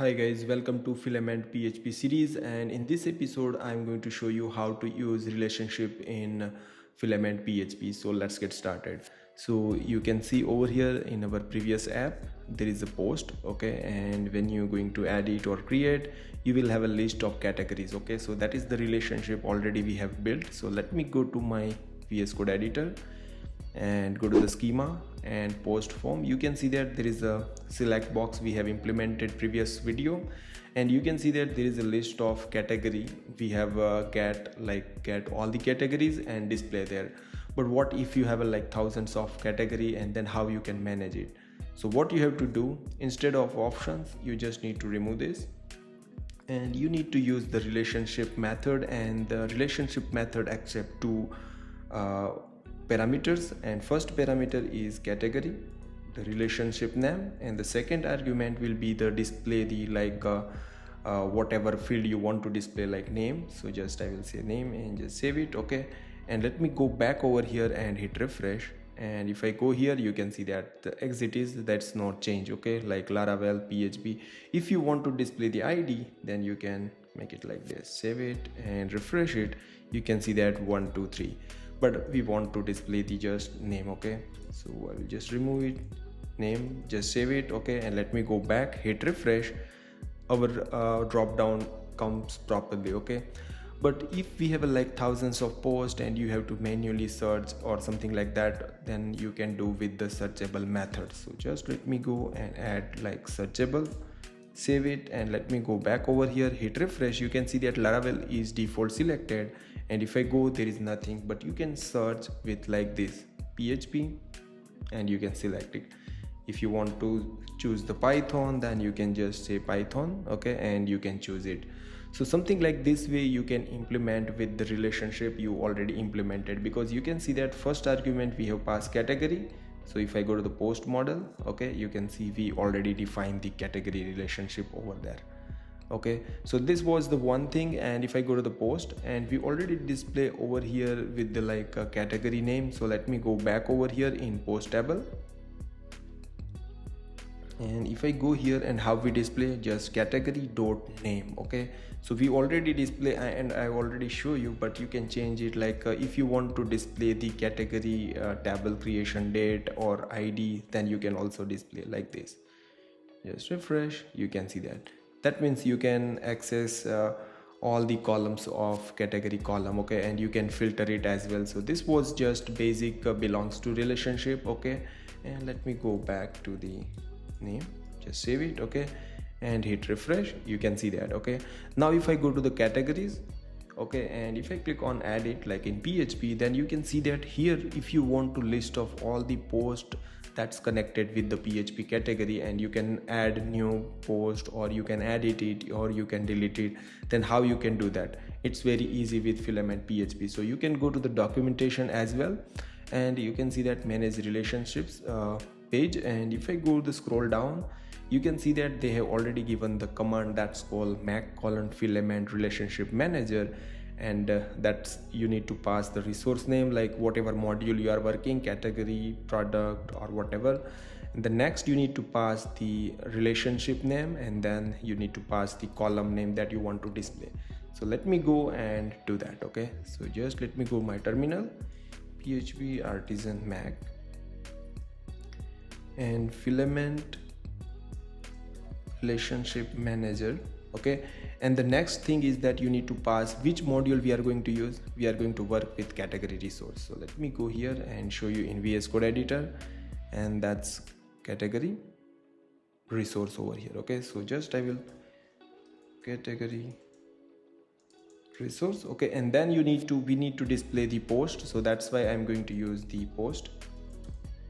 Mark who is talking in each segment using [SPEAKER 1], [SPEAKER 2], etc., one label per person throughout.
[SPEAKER 1] Hi guys, welcome to Filament PHP series, and in this episode I'm going to show you how to use relationship in Filament PHP. So let's get started. So you can see over here in our previous app there is a post, okay, and when you're going to add it or create, you will have a list of categories, okay. So that is the relationship already we have built. So let me go to my VS Code editor and go to the schema and post form. You can see that there is a select box we have implemented previous video, and you can see that there is a list of category. We have get all the categories and display there. But what if you have like thousands of category, and then how you can manage it? So what you have to do, instead of options, you just need to remove this, and you need to use the relationship method, and the relationship method accept two parameters, and first parameter is category, the relationship name, and the second argument will be the display the whatever field you want to display, like name. So just I will say name and just save it, okay. And let me go back over here and hit refresh, and if I go here you can see that the exit is that's not change, okay, like Laravel PHP. If you want to display the ID, then you can make it like this, save it and refresh it. You can see that 1 2 3, but we want to display the just name, okay. So I will just remove it, name, just save it, okay, and let me go back, hit refresh. Our drop down comes properly, okay. But if we have like thousands of posts and you have to manually search or something like that, then you can do with the searchable method. So just let me go and add like searchable, save it, and let me go back over here, hit refresh. You can see that Laravel is default selected, and if I go, there is nothing, but you can search with like this PHP and you can select it. If you want to choose the Python, then you can just say Python, okay, and you can choose it. So something like this way you can implement with the relationship you already implemented, because you can see that first argument we have passed category. So if I go to the post model, okay, you can see we already defined the category relationship over there, okay. So this was the one thing. And if I go to the post, and we already display over here with the category name. So let me go back over here in post table, and if I go here, and how we display, just category dot name, okay. So we already display, and I already show you, but you can change it if you want to display the category table creation date or ID, then you can also display like this. Just refresh, you can see that means you can access all the columns of category column, okay, and you can filter it as well. So this was just basic belongs to relationship, okay. And let me go back to the name, just save it, okay, and hit refresh. You can see that, okay. Now if I go to the categories, okay, and if I click on add it like in PHP, then you can see that here if you want to list of all the post that's connected with the PHP category, and you can add new post, or you can edit it, or you can delete it, then how you can do that? It's very easy with Filament PHP. So you can go to the documentation as well, and you can see that manage relationships page, and if I go to the scroll down, you can see that they have already given the command that's called mac:filament relationship manager, and that's you need to pass the resource name, like whatever module you are working, category, product, or whatever. And the next you need to pass the relationship name, and then you need to pass the column name that you want to display. So let me go and do that, okay. So just let me go my terminal, PHP artisan mac and filament relationship manager, okay. And the next thing is that you need to pass which module we are going to use. We are going to work with category resource. So let me go here and show you in VS Code editor, and that's category resource over here, okay. So just I will category resource, okay, and then we need to display the post. So that's why I'm going to use the post,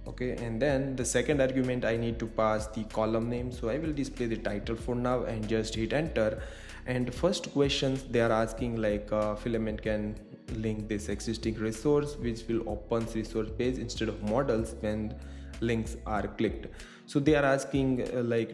[SPEAKER 1] okay. And then the second argument I need to pass the column name. So I will display the title for now and just hit enter. And first questions they are asking Filament can link this existing resource, which will open resource page instead of models when links are clicked. So they are asking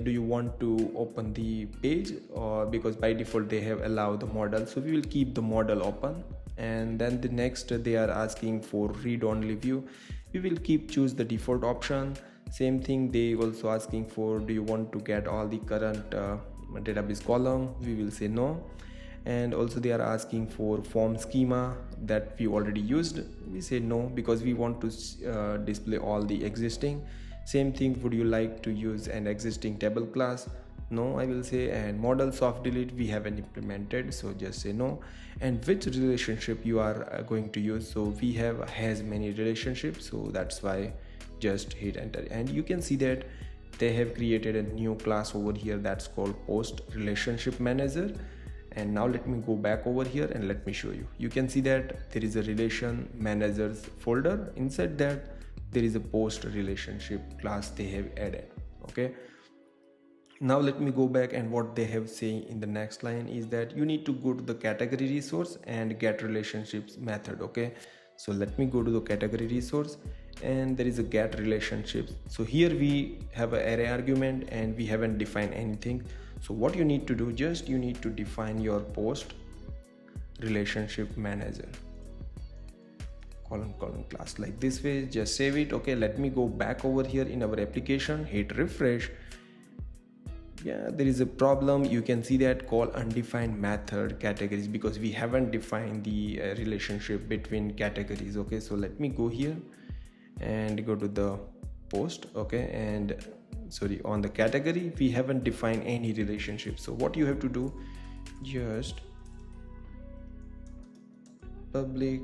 [SPEAKER 1] do you want to open the page, or because by default they have allowed the model, so we will keep the model open. And then the next they are asking for read only view. We will choose the default option. Same thing, they also asking for do you want to get all the current database column, we will say no. And also they are asking for form schema that we already used, we say no because we want to display all the existing. Same thing, would you like to use an existing table class? No, I will say. And model soft delete we haven't implemented, so just say no. And which relationship you are going to use, so we have HasMany relationships, so that's why just hit enter. And you can see that they have created a new class over here that's called post relationship manager. And now let me go back over here and let me show you. You can see that there is a relation managers folder. Inside that there is a post relationship class they have added. Okay, now let me go back, and what they have saying in the next line is that you need to go to the category resource and get relationships method. Okay, so let me go to the category resource, and there is a get relationships. So here we have an array argument and we haven't defined anything. So what you need to do, just you need to define your post relationship manager column class like this way. Just save it. Okay, let me go back over here in our application, hit refresh. Yeah, there is a problem. You can see that call undefined method categories because we haven't defined the relationship between categories. Okay, so let me go here and go to the post. Okay, and sorry, on the category we haven't defined any relationship. So what you have to do, just public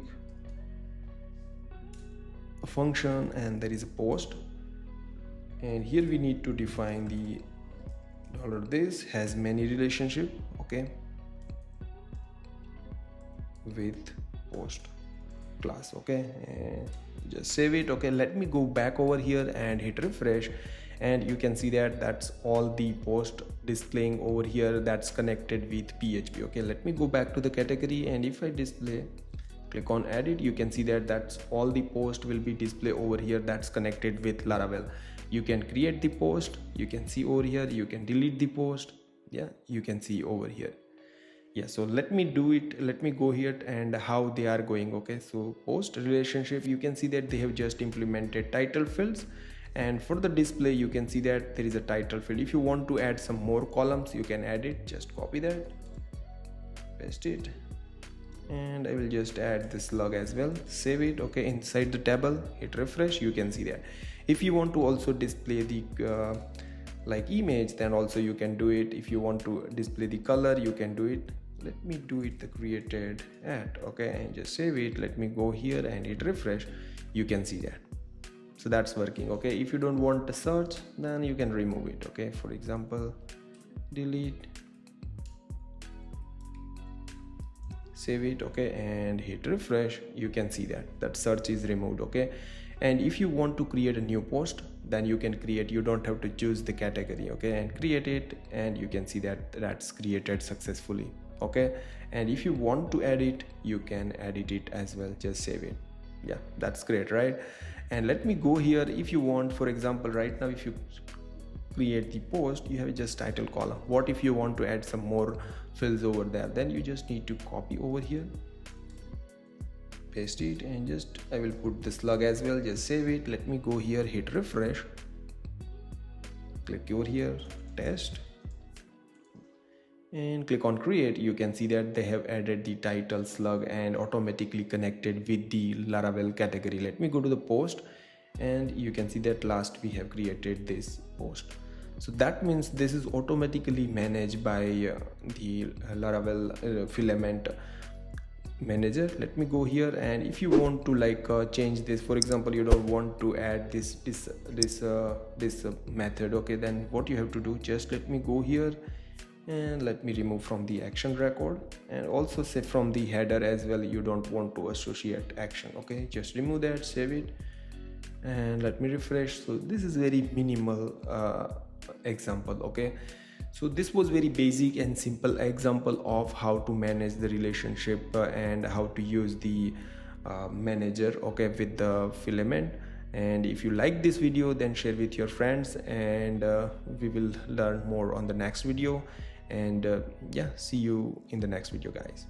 [SPEAKER 1] function, and there is a post, and here we need to define the $this HasMany relationship. Okay, with post class. Okay, and just save it. Okay, let me go back over here and hit refresh, and you can see that that's all the post displaying over here that's connected with PHP. Okay, let me go back to the category, and if I display, click on edit, you can see that that's all the post will be displayed over here that's connected with Laravel. You can create the post, you can see over here, you can delete the post. Yeah, you can see over here. Yeah, so let me do it. Let me go here and how they are going. Okay, so post relationship, you can see that they have just implemented title fields, and for the display you can see that there is a title field. If you want to add some more columns, you can add it. Just copy that, paste it, and I will just add this slug as well. Save it. Okay, inside the table, hit refresh. You can see that. If you want to also display the like image, then also you can do it. If you want to display the color, you can do it. Let me do it the created at. Okay, and just save it. Let me go here and hit refresh. You can see that. So that's working. Okay, if you don't want to search, then you can remove it. Okay, for example, delete, save it. Okay, and hit refresh. You can see that search is removed. Okay, and if you want to create a new post, then you can create. You don't have to choose the category. Okay, and create it, and you can see that that's created successfully. Okay, and if you want to edit, you can edit it as well. Just save it. Yeah, that's great, right? And let me go here. If you want, for example, right now, if you create the post, you have just title column. What if you want to add some more fields over there? Then you just need to copy over here, paste it, and just I will put the slug as well. Just save it. Let me go here, hit refresh, click over here, test, and click on create. You can see that they have added the title slug and automatically connected with the Laravel category. Let me go to the post, and you can see that last we have created this post. So that means this is automatically managed by the Laravel Filament manager. Let me go here, and if you want to like change this, for example, you don't want to add this method. Okay, then what you have to do, just let me go here and let me remove from the action record, and also say from the header as well, you don't want to associate action. Okay, just remove that, save it, and let me refresh. So this is very minimal example. Okay, so this was very basic and simple example of how to manage the relationship and how to use the manager, okay, with the Filament. And if you like this video, then share with your friends, and we will learn more on the next video. And yeah, see you in the next video, guys.